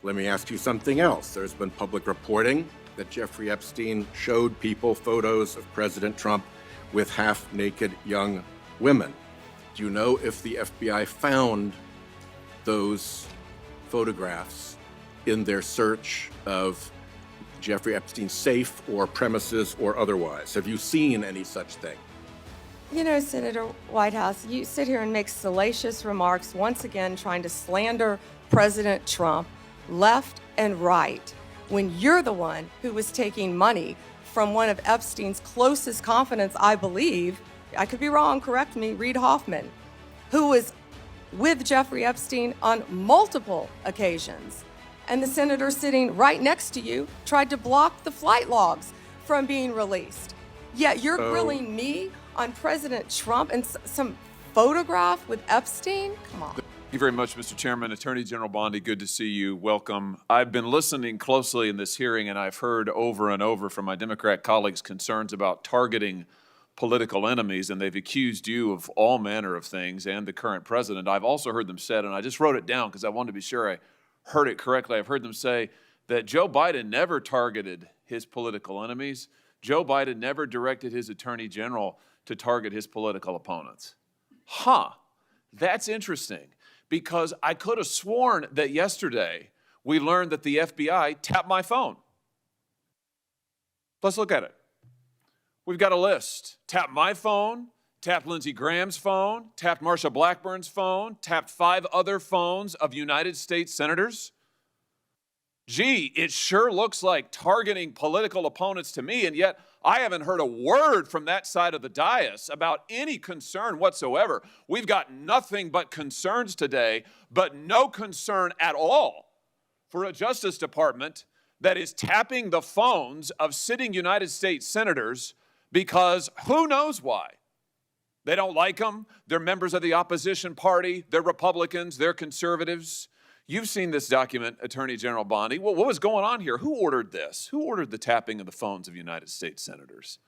Let me ask you something else. There's been public reporting that Jeffrey Epstein showed people photos of President Trump with half-naked young women. Do you know if the FBI found those photographs in their search of Jeffrey Epstein's safe or premises or otherwise? Have you seen any such thing? You know, Senator Whitehouse, you sit here and make salacious remarks, once again trying to slander President Trump left and right, when you're the one who was taking money from one of Epstein's closest confidants, I believe, I could be wrong, correct me, Reid Hoffman, who was with Jeffrey Epstein on multiple occasions. And the senator sitting right next to you tried to block the flight logs from being released. Yet you're grilling me on President Trump and some photograph with Epstein? Come on. Thank you very much, Mr. Chairman. Attorney General Bondi, good to see you. Welcome. I've been listening closely in this hearing, and I've heard over and over from my Democrat colleagues concerns about targeting political enemies, and they've accused you of all manner of things and the current president. I've also heard them said, and I just wrote it down because I wanted to be sure I heard it correctly. I've heard them say that Joe Biden never targeted his political enemies. Joe Biden never directed his attorney general to target his political opponents. That's interesting, because I could have sworn that yesterday we learned that the FBI tapped my phone. Let's look at it. We've got a list. Tapped my phone, tapped Lindsey Graham's phone, tapped Marsha Blackburn's phone, tapped 5 other phones of United States senators. Gee, it sure looks like targeting political opponents to me, and yet I haven't heard a word from that side of the dais about any concern whatsoever. We've got nothing but concerns today, but no concern at all for a Justice Department that is tapping the phones of sitting United States senators because who knows why. They don't like them. They're members of the opposition party. They're Republicans. They're conservatives. You've seen this document, Attorney General Bondi. What was going on here? Who ordered this? Who ordered the tapping of the phones of United States senators?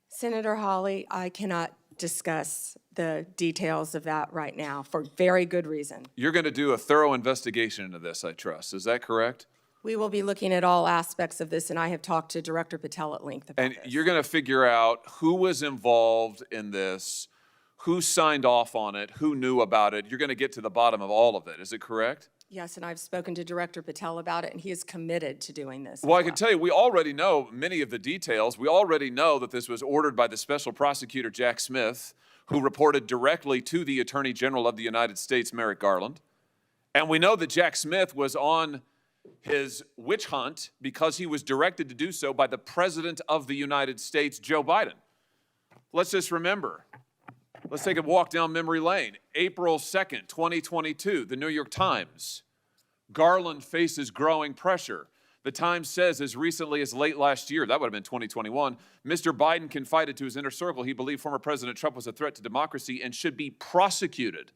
Senator Hawley, I cannot discuss the details of that right now for very good reason. You're going to do a thorough investigation into this, I trust. Is that correct? We will be looking at all aspects of this, and I have talked to Director Patel at length about And this. you're going to figure out who was involved in this, who signed off on it, who knew about it. You're going to get to the bottom of all of it. Is it correct? Yes, and I've spoken to Director Patel about it, and he is committed to doing this. Well, I can tell you, we already know many of the details. We already know that this was ordered by the special prosecutor, Jack Smith, who reported directly to the Attorney General of the United States, Merrick Garland. And we know that Jack Smith was on his witch hunt because he was directed to do so by the President of the United States, Joe Biden. Let's just remember. Let's take a walk down memory lane. April 2nd, 2022, the New York Times. Garland faces growing pressure. The Times says as recently as late last year, that would have been 2021, Mr. Biden confided to his inner circle he believed former President Trump was a threat to democracy and should be prosecuted.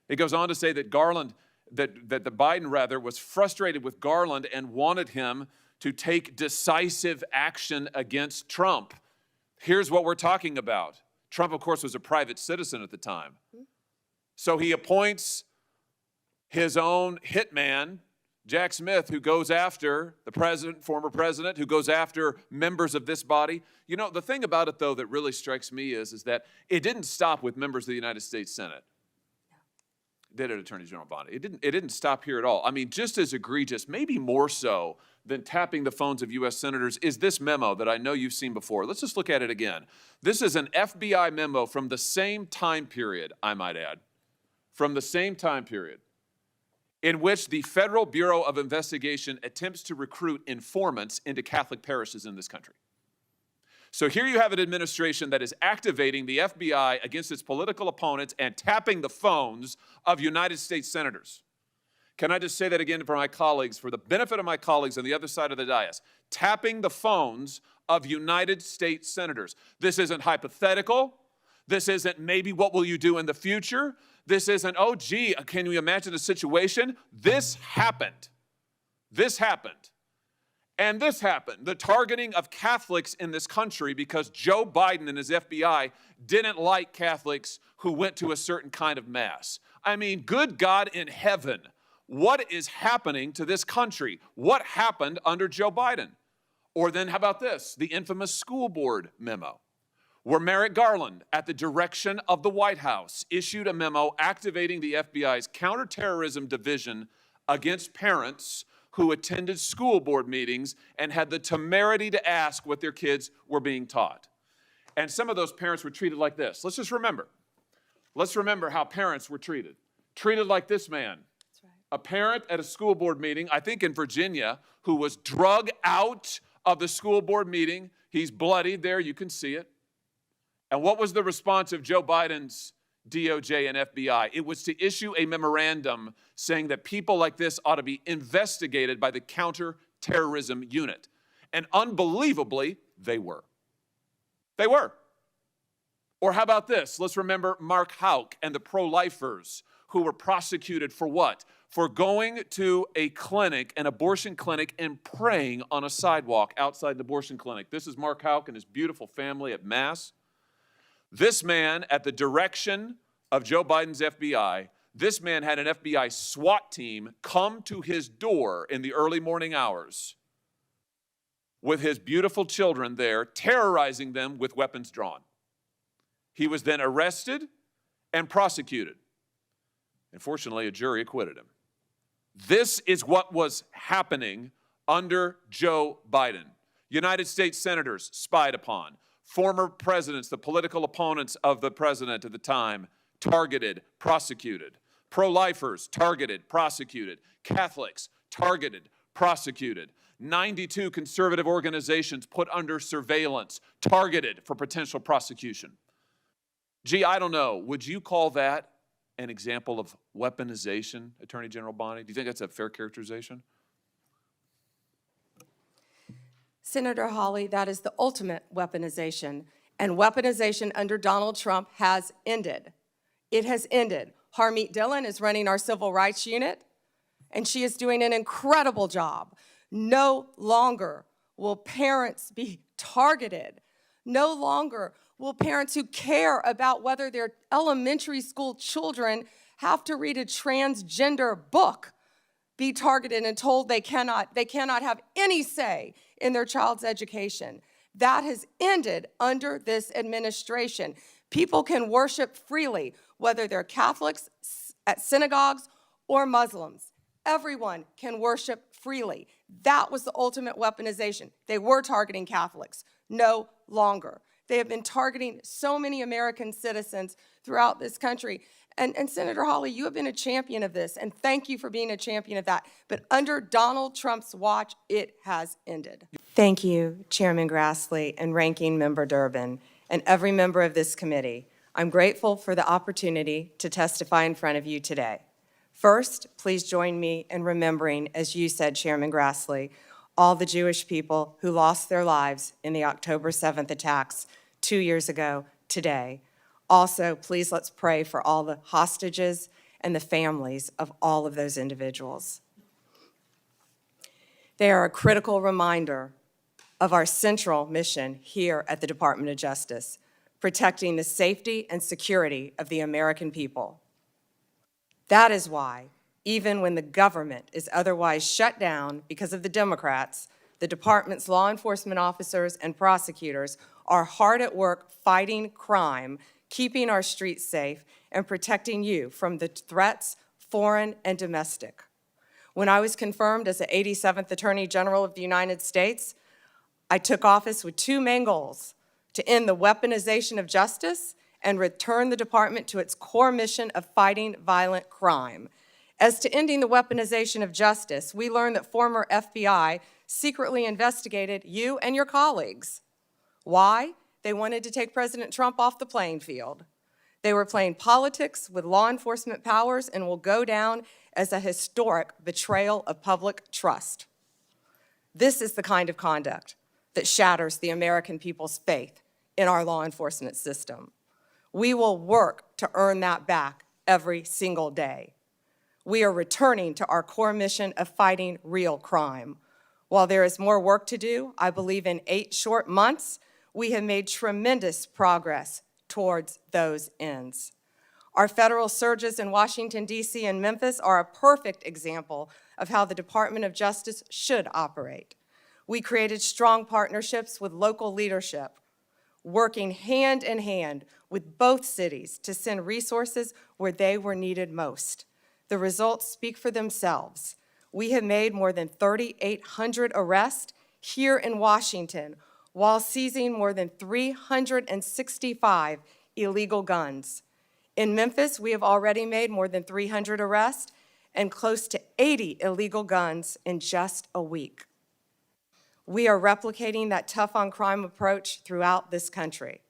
It goes on to say that Biden was frustrated with Garland and wanted him to take decisive action against Trump. Here's what we're talking about. Trump, of course, was a private citizen at the time. So he appoints his own hitman, Jack Smith, who goes after the president, former president, who goes after members of this body. You know, the thing about it, though, that really strikes me is that it didn't stop with members of the United States Senate. Did it, Attorney General Bondi? It didn't stop here at all. I mean, just as egregious, maybe more so than tapping the phones of U.S. senators, is this memo that I know you've seen before. Let's just look at it again. This is an FBI memo from the same time period, I might add, from the same time period, in which the Federal Bureau of Investigation attempts to recruit informants into Catholic parishes in this country. So here you have an administration that is activating the FBI against its political opponents and tapping the phones of United States senators. Can I just say that again for my colleagues, for the benefit of my colleagues on the other side of the dais? Tapping the phones of United States senators. This isn't hypothetical. This isn't maybe what will you do in the future. This isn't, oh, gee, can you imagine a situation? This happened. This happened. And this happened, the targeting of Catholics in this country because Joe Biden and his FBI didn't like Catholics who went to a certain kind of mass. I mean, good God in heaven, what is happening to this country? What happened under Joe Biden? Or then how about this, the infamous school board memo, where Merrick Garland, at the direction of the White House, issued a memo activating the FBI's counterterrorism division against parents who attended school board meetings and had the temerity to ask what their kids were being taught. And some of those parents were treated like this. Let's just remember. Let's remember how parents were treated. Treated like this man. That's right. A parent at a school board meeting, I think in Virginia, who was drug out of the school board meeting. He's bloodied there, you can see it. And what was the response of Joe Biden's DOJ and FBI? It was to issue a memorandum saying that people like this ought to be investigated by the counterterrorism unit. And unbelievably, they were. They were. Or how about this? Let's remember Mark Houck and the pro-lifers who were prosecuted for what? For going to a clinic, an abortion clinic, and praying on a sidewalk outside the abortion clinic. This is Mark Houck and his beautiful family at Mass. This man, at the direction of Joe Biden's FBI, this man had an FBI SWAT team come to his door in the early morning hours with his beautiful children there, terrorizing them with weapons drawn. He was then arrested and prosecuted. And fortunately, a jury acquitted him. This is what was happening under Joe Biden. United States senators spied upon. Former presidents, the political opponents of the president at the time, targeted, prosecuted. Pro-lifers, targeted, prosecuted. Catholics, targeted, prosecuted. 92 conservative organizations put under surveillance, targeted for potential prosecution. Gee, I don't know. Would you call that an example of weaponization, Attorney General Bondi? Do you think that's a fair characterization? Senator Hawley, that is the ultimate weaponization, and weaponization under Donald Trump has ended. It has ended. Harmeet Dillon is running our civil rights unit, and she is doing an incredible job. No longer will parents be targeted. No longer will parents who care about whether their elementary school children have to read a transgender book be targeted and told they cannot have any say in their child's education. That has ended under this administration. People can worship freely, whether they're Catholics at synagogues or Muslims. Everyone can worship freely. That was the ultimate weaponization. They were targeting Catholics. No longer. They have been targeting so many American citizens throughout this country. And Senator Hawley, you have been a champion of this, and thank you for being a champion of that. But under Donald Trump's watch, it has ended. Thank you, Chairman Grassley and Ranking Member Durbin, and every member of this committee. I'm grateful for the opportunity to testify in front of you today. First, please join me in remembering, as you said, Chairman Grassley, all the Jewish people who lost their lives in the October 7th attacks 2 years ago today. Also, please let's pray for all the hostages and the families of all of those individuals. They are a critical reminder of our central mission here at the Department of Justice, protecting the safety and security of the American people. That is why, even when the government is otherwise shut down because of the Democrats, the department's law enforcement officers and prosecutors are hard at work fighting crime, keeping our streets safe, and protecting you from the threats, foreign and domestic. When I was confirmed as the 87th Attorney General of the United States, I took office with two main goals: to end the weaponization of justice and return the department to its core mission of fighting violent crime. As to ending the weaponization of justice, we learned that former FBI secretly investigated you and your colleagues. Why? They wanted to take President Trump off the playing field. They were playing politics with law enforcement powers and will go down as a historic betrayal of public trust. This is the kind of conduct that shatters the American people's faith in our law enforcement system. We will work to earn that back every single day. We are returning to our core mission of fighting real crime. While there is more work to do, I believe in 8 short months, we have made tremendous progress towards those ends. Our federal surges in Washington, D.C. and Memphis are a perfect example of how the Department of Justice should operate. We created strong partnerships with local leadership, working hand in hand with both cities to send resources where they were needed most. The results speak for themselves. We have made more than 3,800 arrests here in Washington while seizing more than 365 illegal guns. In Memphis, we have already made more than 300 arrests and close to 80 illegal guns in just a week. We are replicating that tough-on-crime approach throughout this country.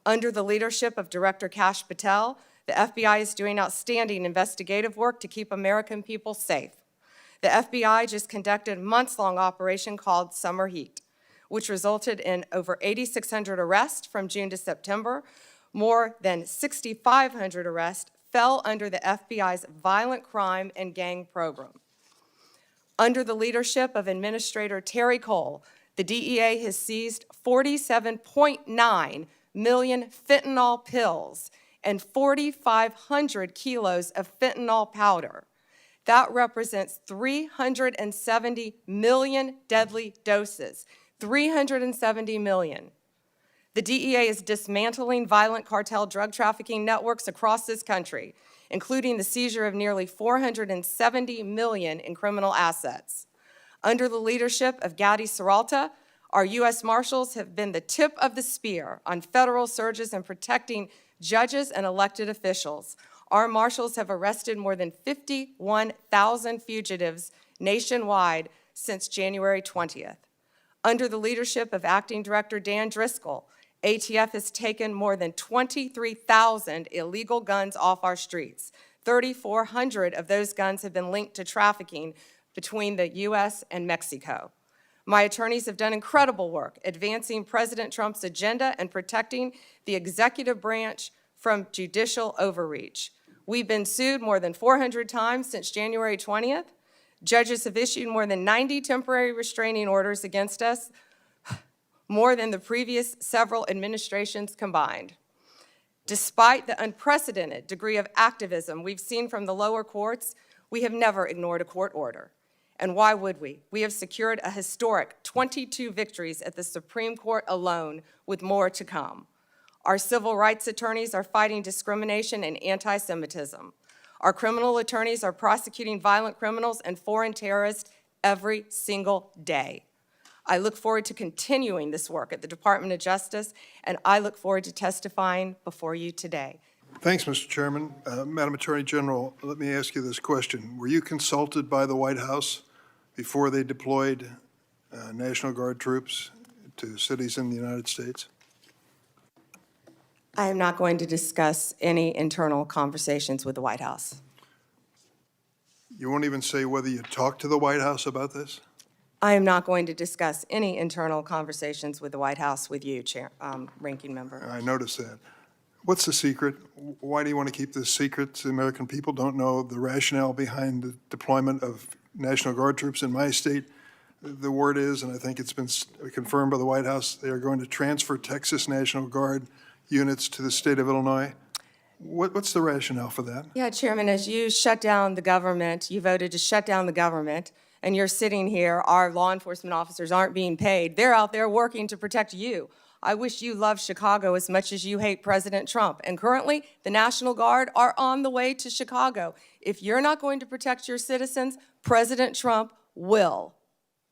Under the leadership of Director Kash Patel, the FBI is doing outstanding investigative work to keep American people safe. The FBI just conducted a months-long operation called Summer Heat, which resulted in over 8,600 arrests from June to September. More than 6,500 arrests fell under the FBI's violent crime and gang program. Under the leadership of Administrator Terry Cole, the DEA has seized 47.9 million fentanyl pills and 4,500 kilos of fentanyl powder. That represents 370 million deadly doses, 370 million. The DEA is dismantling violent cartel drug trafficking networks across this country, including the seizure of nearly 470 million in criminal assets. Under the leadership of Gadi Serralta, our U.S. Marshals have been the tip of the spear on federal surges and protecting judges and elected officials. Our Marshals have arrested more than 51,000 fugitives nationwide since January 20th. Under the leadership of Acting Director Dan Driscoll, ATF has taken more than 23,000 illegal guns off our streets. 3,400 of those guns have been linked to trafficking between the U.S. and Mexico. My attorneys have done incredible work advancing President Trump's agenda and protecting the executive branch from judicial overreach. We've been sued more than 400 times since January 20th. Judges have issued more than 90 temporary restraining orders against us, more than the previous several administrations combined. Despite the unprecedented degree of activism we've seen from the lower courts, we have never ignored a court order. And why would we? We have secured a historic 22 victories at the Supreme Court alone, with more to come. Our civil rights attorneys are fighting discrimination and anti-Semitism. Our criminal attorneys are prosecuting violent criminals and foreign terrorists every single day. I look forward to continuing this work at the Department of Justice, and I look forward to testifying before you today. Thanks, Mr. Chairman. Madam Attorney General, let me ask you this question. Were you consulted by the White House before they deployed National Guard troops to cities in the United States? I am not going to discuss any internal conversations with the White House. You won't even say whether you talked to the White House about this? I am not going to discuss any internal conversations with the White House with you, Ranking Member. I noticed that. What's the secret? Why do you want to keep this secret? The American people don't know the rationale behind the deployment of National Guard troops in my state. The word is, and I think it's been confirmed by the White House, they are going to transfer Texas National Guard units to the state of Illinois. What's the rationale for that? Yeah, Chairman, as you shut down the government, you voted to shut down the government, and you're sitting here, our law enforcement officers aren't being paid. They're out there working to protect you. I wish you loved Chicago as much as you hate President Trump. And currently, the National Guard are on the way to Chicago. If you're not going to protect your citizens, President Trump will.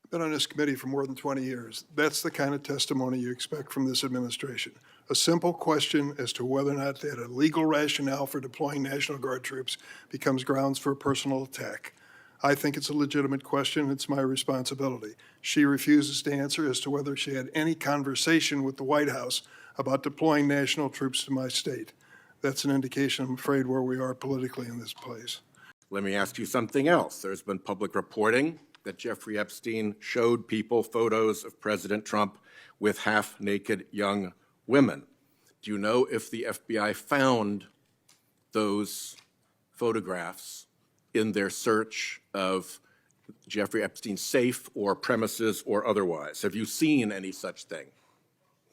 I've been on this committee for more than 20 years. That's the kind of testimony you expect from this administration. A simple question as to whether or not they had a legal rationale for deploying National Guard troops becomes grounds for a personal attack. I think it's a legitimate question. It's my responsibility. She refuses to answer as to whether she had any conversation with the White House about deploying national troops to my state. That's an indication, I'm afraid, where we are politically in this place. Let me ask you something else. There's been public reporting that Jeffrey Epstein showed people photos of President Trump with half-naked young women. Do you know if the FBI found those photographs in their search of Jeffrey Epstein's safe or premises or otherwise? Have you seen any such thing?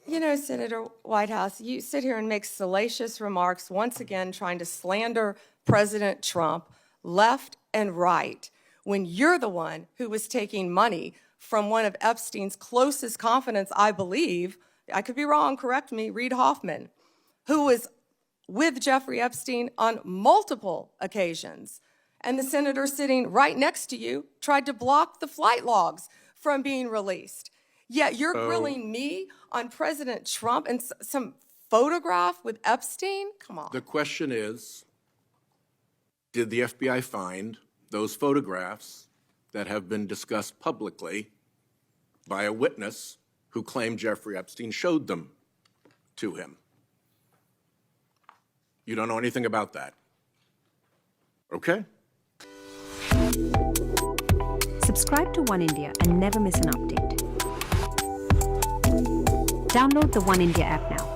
You know, Senator Whitehouse, you sit here and make salacious remarks, once again trying to slander President Trump left and right, when you're the one who was taking money from one of Epstein's closest confidants, I believe, I could be wrong, correct me, Reid Hoffman, who was with Jeffrey Epstein on multiple occasions. And the senator sitting right next to you tried to block the flight logs from being released. Yet you're grilling me on President Trump and some photograph with Epstein? Come on. The question is, did the FBI find those photographs that have been discussed publicly by a witness who claimed Jeffrey Epstein showed them to him? You don't know anything about that. Okay? Subscribe to One India and never miss an update. Download the One India app now.